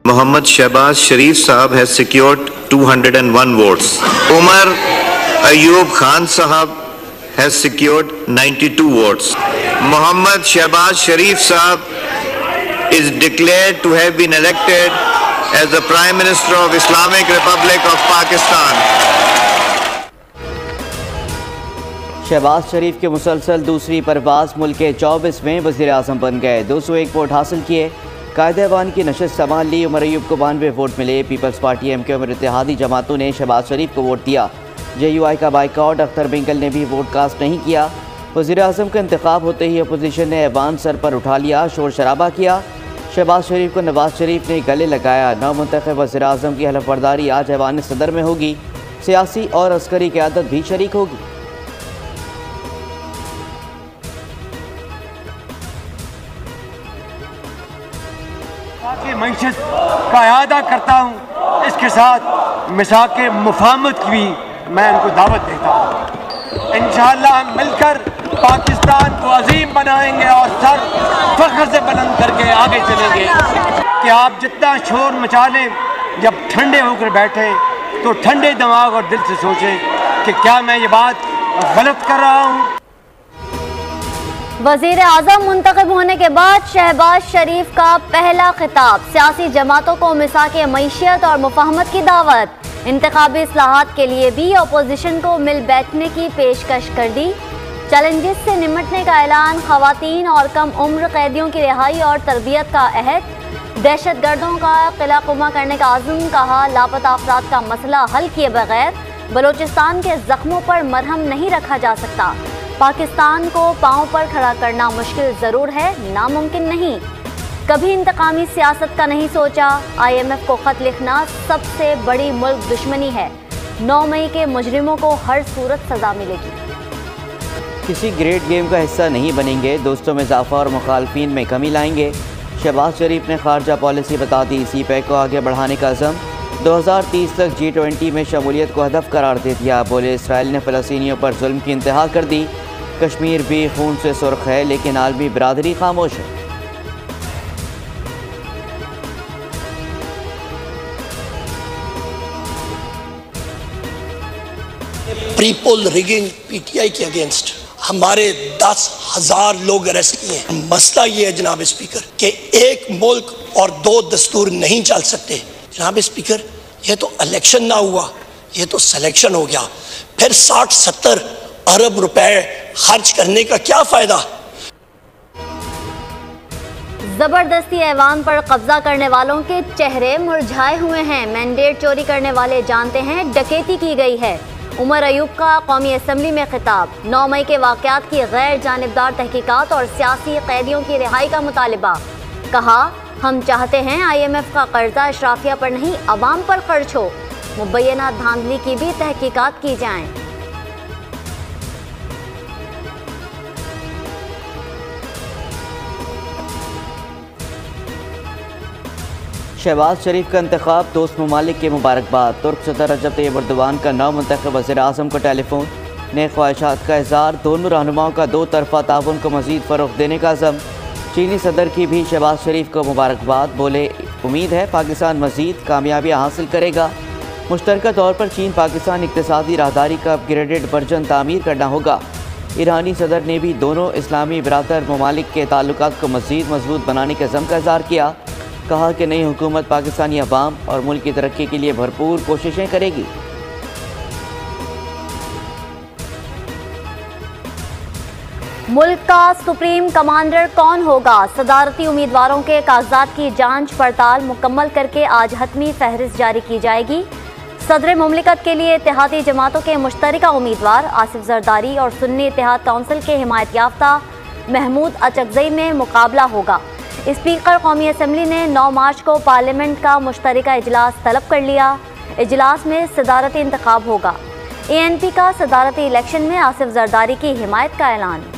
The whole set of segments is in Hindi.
Mohammad Shehbaz Sharif Sahab has secured 201 votes. Umar Ayub Khan Sahab has secured 92 votes. Mohammad Shehbaz Sharif Sahab is declared to have been elected as the Prime Minister of Islamic Republic of Pakistan. Shahbaz शरीफ के मुसलसल दूसरी परवाज मुल्क के 24वें वज़ीर आज़म बन गए। 201 वोट हासिल किए। कायदे-ए-वान की नशस्त संभाल ली। उमर अयूब को 92 वोट मिले। पीपल्स पार्टी एमके और इत्तेहादी जमातों ने शहबाज शरीफ को वोट दिया। JUI का बाइकआउट। अख्तर बिंगल ने भी वोट कास्ट नहीं किया। वज़ीर आज़म का इंतखाब होते ही अपोजिशन ने ऐवान सर पर उठा लिया, शोर शराबा किया। शहबाज शरीफ को नवाज शरीफ ने गले लगाया। नौमुंतखब वज़ीर आज़म की हलफ बर्दारी आज ऐवान सदर में होगी। सियासी और अस्करी क़यादत भी शरीक होगी। मईशत का अदा करता हूँ। इसके साथ मिसाक मुफाहमत की भी मैं उनको दावत देता हूँ। इंशाअल्लाह मिलकर पाकिस्तान को अजीम बनाएंगे और सर फख्र से बुलंद करके आगे चलेंगे। कि आप जितना शोर मचा लें, जब ठंडे होकर बैठे तो ठंडे दिमाग और दिल से सोचें कि क्या मैं ये बात गलत कर रहा हूँ। वज़ीर आज़म मुंतखब होने के बाद शहबाज शरीफ का पहला खिताब। सियासी जमातों को मिसाक मईशत और मुफाहमत की दावत। इंतखाबी इस्लाहात के लिए भी अपोजिशन को मिल बैठने की पेशकश कर दी। चैलेंजेस से निमटने का ऐलान। ख़वातीन और कम उम्र कैदियों की रिहाई और तरबियत का अहद। दहशत गर्दों का क़िलाकुमा करने का आज़म। कहा लापता अफराद का मसला हल किए बगैर बलोचिस्तान के ज़ख्मों पर मरहम नहीं रखा जा सकता। पाकिस्तान को पांव पर खड़ा करना मुश्किल ज़रूर है, नामुमकिन नहीं। कभी इंतकामी सियासत का नहीं सोचा। IMF को ख़त लिखना सबसे बड़ी मुल्क दुश्मनी है। 9 मई के मुजरिमों को हर सूरत सज़ा मिलेगी। किसी ग्रेट गेम का हिस्सा नहीं बनेंगे। दोस्तों में इजाफा और मुखालफिन में कमी लाएंगे। शहबाज शरीफ ने खारजा पॉलिसी बता दी। CPEC को आगे बढ़ाने का अज़म। 2030 तक G20 में शमूलियत को हदफ करार दे दिया। बोले इसराइल ने फ़लस्तीनियों पर जुल्म की इंतहा कर दी। कश्मीर भी खून से सुर्ख है, लेकिन आलमी बिरादरी खामोश है। प्री पोल रिगिंग PTI के अगेंस्ट हमारे 10,000 लोग अरेस्ट किए। मसला ये है जनाब स्पीकर कि एक मुल्क और 2 दस्तूर नहीं चल सकते। जनाब स्पीकर, ये तो इलेक्शन ना हुआ, ये तो सिलेक्शन हो गया। फिर 60-70 अरब रुपए खर्च करने का क्या फायदा। जबरदस्ती ऐवान पर कब्जा करने वालों के चेहरे मुरझाए हुए हैं। मैंडेट चोरी करने वाले जानते हैं डकैती की गई है। उमर अयूब का कौमी असम्बली में खिताब। 9 मई के वाक़यात की गैर जानिबदार तहकीकात और सियासी कैदियों की रिहाई का मुतालिबा। कहा हम चाहते हैं IMF का कर्जा अशराफिया पर नहीं अवाम पर खर्च हो। मुबैना धांधली की भी तहकीकात की जाएं। शहबाज शरीफ का इंतखाब। दोस्त ममालिक की मुबारकबाद। तुर्क सदर रजब तैयब एर्दोगान का नौमुंतखब वज़ीर आज़म को टेलीफोन। नए ख्वाहिशात का इज़हार। दोनों रहनुमाओं का 2 तरफ़ा ताउन को मज़ीद फ़रोग़ देने का अज़म। चीनी सदर की भी शहबाज शरीफ को मुबारकबाद। बोले उम्मीद है पाकिस्तान मज़ीद कामयाबियाँ हासिल करेगा। मुश्तरका तौर पर चीन पाकिस्तान इक़्तिसादी राहदारी का अपग्रेडेड वर्जन तामीर करना होगा। ईरानी सदर ने भी दोनों इस्लामी बिरादर ममालिक के ताल्लुकात को मज़ीद मजबूत बनाने के अज़म का इज़हार किया। कहा कि नई हुकूमत पाकिस्तानी अवाम और मुल्क की तरक्की के लिए भरपूर कोशिशें करेगी। मुल्क का सुप्रीम कमांडर कौन होगा? सदारती उम्मीदवारों के कागजात की जांच पड़ताल मुकम्मल करके आज हतमी फहरिस्त जारी की जाएगी। सदर मुमलिकत के लिए इत्तेहादी जमातों के मुश्तरका उम्मीदवार आसिफ जरदारी और सुन्नी इत्तेहाद काउंसिल के हिमायत याफ्ता महमूद अचकज़ई में मुकाबला होगा। स्पीकर कौमी असम्बली ने 9 मार्च को पार्लियामेंट का मुश्तरका इजलास तलब कर लिया। इजलास में सदारती इंतखाब होगा। ANP का सदारती इलेक्शन में आसिफ जरदारी की हिमायत का ऐलान।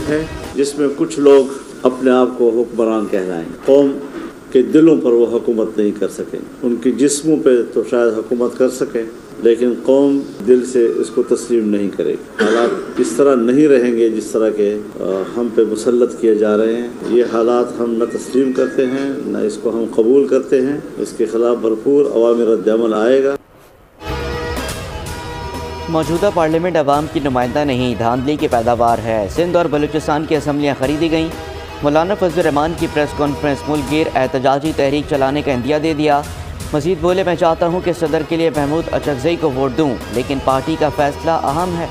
है जिसमें कुछ लोग अपने आप को हुक्मरान कहलाएं। कौम के दिलों पर वो हुकूमत नहीं कर सकें। उनके जिस्मों पे तो शायद हुकूमत कर सकें, लेकिन कौम दिल से इसको तस्लीम नहीं करेगी। हालात इस तरह नहीं रहेंगे जिस तरह के हम पे मुसल्लत किए जा रहे हैं। ये हालात हम न तस्लीम करते हैं, न इसको हम कबूल करते हैं। इसके खिलाफ भरपूर अवामी रद्द-ए-अमल आएगा। मौजूदा पार्लियामेंट अवाम की नुमाइंदा नहीं, धांधली की पैदावार है। सिंध और बलूचिस्तान की असम्बलियाँ खरीदी गईं। मौलाना फजल रहमान की प्रेस कॉन्फ्रेंस मुल्क गिर एहतजाजी तहरीक चलाने का इंदिया दे दिया। मजीद बोले, मैं चाहता हूँ कि सदर के लिए महमूद अचकज़ई को वोट दूँ, लेकिन पार्टी का फैसला अहम है।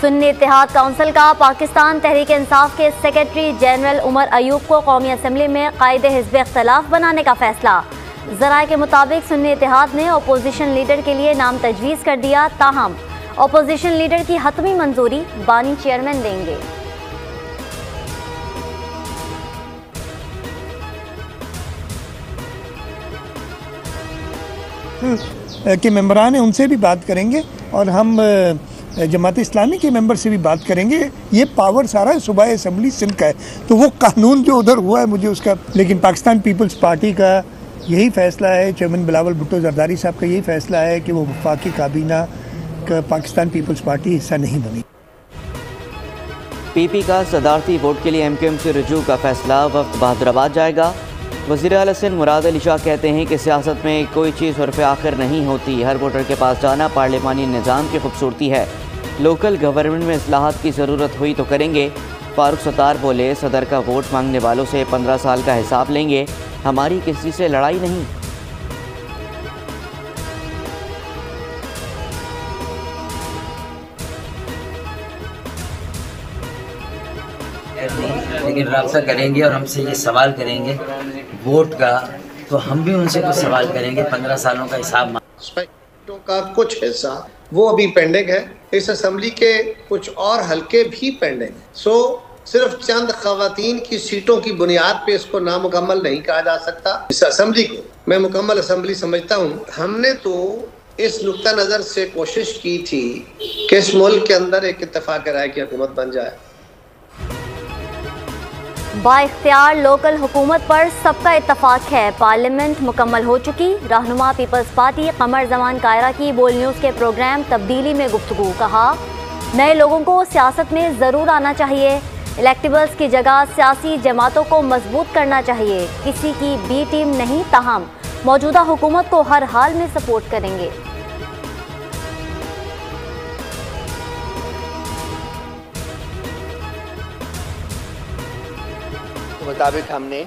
सुन्नी इत्तेहाद काउंसिल का पाकिस्तान तहरीक इंसाफ के सेक्रेटरी जनरल उमर अयूब को कौमी असम्बली में कायदे हिज़्ब इख्तिलाफ बनाने का फैसला। ज़राए के मुताबिक सुन्नी इत्तेहाद ने अपोजिशन लीडर के लिए नाम तजवीज़ कर दिया, ताहम अपोजिशन लीडर की हतमी मंजूरी बानी चेयरमैन देंगे। के मेंबरान हैं उनसे भी बात करेंगे और हम जमात इस्लामी के मेंबर से भी बात करेंगे। ये पावर सारा सूबाई असम्बली सिंध का है, तो वो कानून जो उधर हुआ है मुझे उसका, लेकिन पाकिस्तान पीपल्स पार्टी का यही फैसला है, चेयरमैन बिलावल भुट्टो जरदारी साहब का यही फैसला है कि वो वफाकी काबीना का पाकिस्तान पीपल्स पार्टी हिस्सा नहीं बनी। पीपी का सदारती वोट के लिए एमक्यूएम से रुजू का फैसला वक्त बहादुराबाद जाएगा। वज़ीर आला सिंध मुराद अली शाह कहते हैं कि सियासत में कोई चीज़ उर्फ़ आखिर नहीं होती, हर वोटर के पास जाना पार्लिमानी निज़ाम की खूबसूरती है। लोकल गवर्नमेंट में इस्लाहात की ज़रूरत हुई तो करेंगे। फारूक सत्तार बोले, सदर का वोट मांगने वालों से 15 साल का हिसाब लेंगे, हमारी किसी से लड़ाई नहीं। लेकिन राब्ता करेंगे और हमसे ये सवाल करेंगे वोट का, तो हम भी उनसे कुछ सवाल करेंगे। 15 सालों का हिसाब का कुछ हिस्सा वो अभी पेंडिंग है। इस असेंबली के कुछ और हलके भी पेंडिंग है। सिर्फ चंद खवातीन की सीटों की बुनियाद पे इसको नामुकम्मल नहीं कहा जा सकता। इस असेंबली को मैं मुकम्मल असेंबली समझता हूँ। हमने तो इस नुक्ता नज़र से कोशिश की थी कि इस मुल्क के अंदर एक इत्तेफाक राय की हुकूमत बन जाए। बाइख्तियार लोकल हुकूमत पर सबका इत्तफाक है, पार्लियामेंट मुकम्मल हो चुकी। रहनुमा पीपल्स पार्टी कमर जमान कायरा की बोल न्यूज़ के प्रोग्राम तब्दीली में गुफ्तगू, कहा नए लोगों को सियासत में ज़रूर आना चाहिए, इलेक्टेबल्स की जगह सियासी जमातों को मजबूत करना चाहिए, किसी की बी टीम नहीं, ताहम मौजूदा हुकूमत को हर हाल में सपोर्ट करेंगे। मुताबिक हमने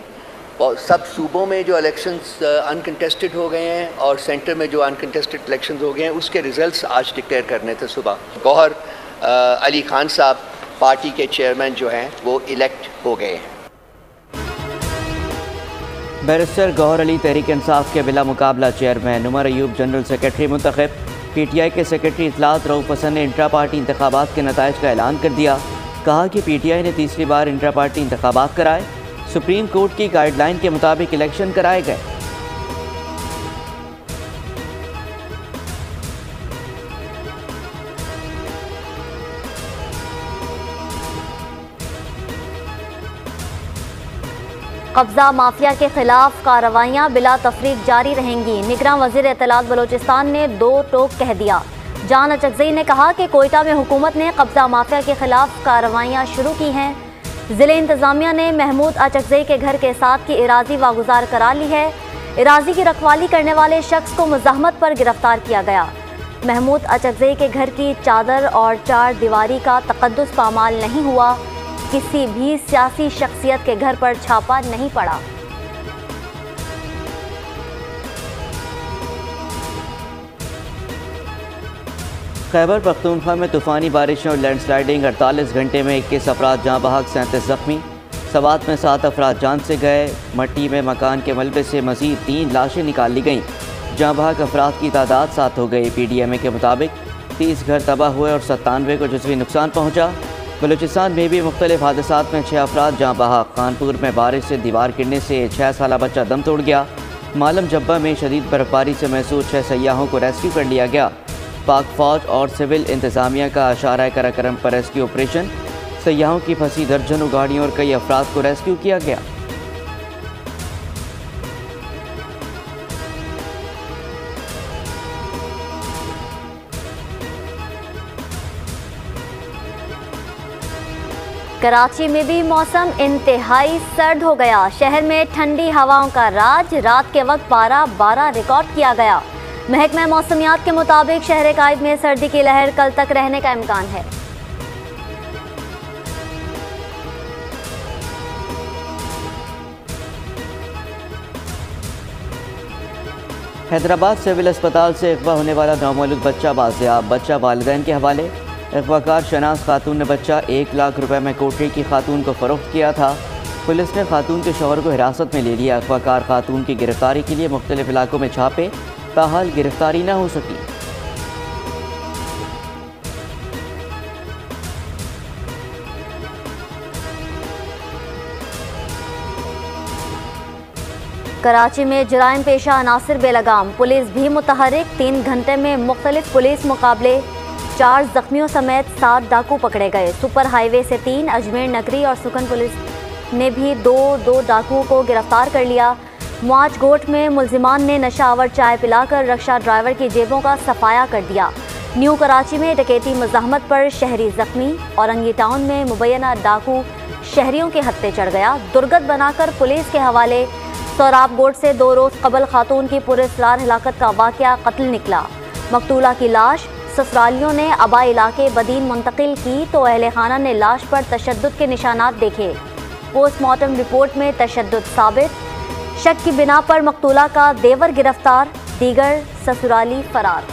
सब सूबों में जो इलेक्शंस अनकंटेस्टेड हो गए हैं और सेंटर में जो अनकंटेस्टेड इलेक्शंस हो गए हैं उसके रिजल्ट्स आज डिक्लेयर करने थे सुबह। गौहर अली खान साहब पार्टी के चेयरमैन जो हैं वो इलेक्ट हो गए हैं। बैरिस्टर गौहर अली तहरीक इंसाफ के बिला मुकाबला chairman, Umar Ayub general secretary मुंतखब। PTI के सेक्रेटरी इतलात रऊफ हसन ने इंट्रा पार्टी इंतखाबात के नताइज का ऐलान कर दिया, कहा कि PTI ने तीसरी बार इंट्रा पार्टी इंतखाबात कराए, सुप्रीम कोर्ट की गाइडलाइन के मुताबिक इलेक्शन कराए गए। कब्जा माफिया के खिलाफ कार्रवाइयाँ बिला तफरीक जारी रहेंगी। निगरान वज़ीर इत्तलात बलोचिस्तान ने दो टोक कह दिया। जान अचकज़ई ने कहा कि कोयटा में हुकूमत ने कब्जा माफिया के खिलाफ कार्रवाइयाँ शुरू की हैं। ज़िले इंतज़ामिया ने महमूद अचकज़ई के घर के साथ की इराज़ी वागुजार करा ली है। इराज़ी की रखवाली करने वाले शख्स को मुज़ाहमत पर गिरफ्तार किया गया। महमूद अचकज़ई के घर की चादर और चार दीवारी का तक़द्दुस पामाल नहीं हुआ। किसी भी सियासी शख्सियत के घर पर छापा नहीं पड़ा। खैबर पख्तूनख्वा में तूफ़ानी बारिशों और लैंडस्लाइडिंग, 48 घंटे में 21 अफराद जाँ बहक, 37 ज़ख्मी। सवात में 7 अफराद जान से गए। मट्टी में मकान के मलबे से मज़ीद 3 लाशें निकाल ली गईं। जाँ बहक अफराद की तादाद 7 हो गई। PDMA के मुताबिक 30 घर तबाह हुए और 97 को जुज़वी नुकसान पहुँचा। बलूचिस्तान में भी मुख्तलिफ हादसात में 6 अफराद जाँ बहक। कानपुर में बारिश से दीवार गिरने से 6 साला बच्चा दम तोड़ गया। मालम जब्बा में शदीद बर्फबारी से महसूस 6 सयाहों को रेस्क्यू कर लिया गया। पाक फौज और सिविल इंतजामिया का अशारा कराकरम पर रेस्क्यू ऑपरेशन। सयाहों की फंसी दर्जनों गाड़ियों और कई अफराद को रेस्क्यू किया गया। कराची में भी मौसम इंतहाई सर्द हो गया। शहर में ठंडी हवाओं का राज। रात के वक्त पारा 12 रिकॉर्ड किया गया। महकमा मौसमियात के मुताबिक शहर कायद में सर्दी की लहर कल तक रहने का इम्कान है। हैदराबाद सिविल अस्पताल से अगवा होने वाला नामौलूद बच्चा बाजियाब। बच्चा वालिदैन के हवाले। अगवाकार शनास खातून ने बच्चा 1 लाख रुपए में कोठरी की खातून को फरोख्त किया था। पुलिस ने खातून के शौहर को हिरासत में ले लिया। अगवाकार खातून की गिरफ्तारी के लिए मुख्तलिफ इलाकों में छापे, ताहाल गिरफ्तारी न हो सकी। कराची में जराइम पेशा अनासिर बेलगाम। पुलिस भी मुतहरिक। 3 घंटे में मुख्तलिफ पुलिस मुकाबले 4 जख्मियों समेत 7 डाकू पकड़े गए। सुपर हाईवे से 3, अजमेर नगरी और सुकन पुलिस ने भी 2 डाकुओं को गिरफ्तार कर लिया। मुआज गोट में मुलजिमान ने नशावर चाय पिलाकर रक्षा ड्राइवर की जेबों का सफाया कर दिया। न्यू कराची में डकैती मज़ाहमत पर शहरी जख्मी। औरंगी टाउन में मुबैना डाकू शहरियों के हत्थे चढ़ गया। दुर्गत बनाकर पुलिस के हवाले। सौराब गोट से 2 रोज़ कबल खातून की पुरअसरार हिलाकत का वाक़या कत्ल निकला। मकतूला की लाश ससुरालियों ने अबा इलाके बदीन मुंतकिल की तो अहले खाना ने लाश पर तशद्दुद के निशानात देखे। पोस्टमार्टम रिपोर्ट में तशद्दुद साबित। शक की बिना पर मकतूला का देवर गिरफ्तार, दीगर ससुराली फरार।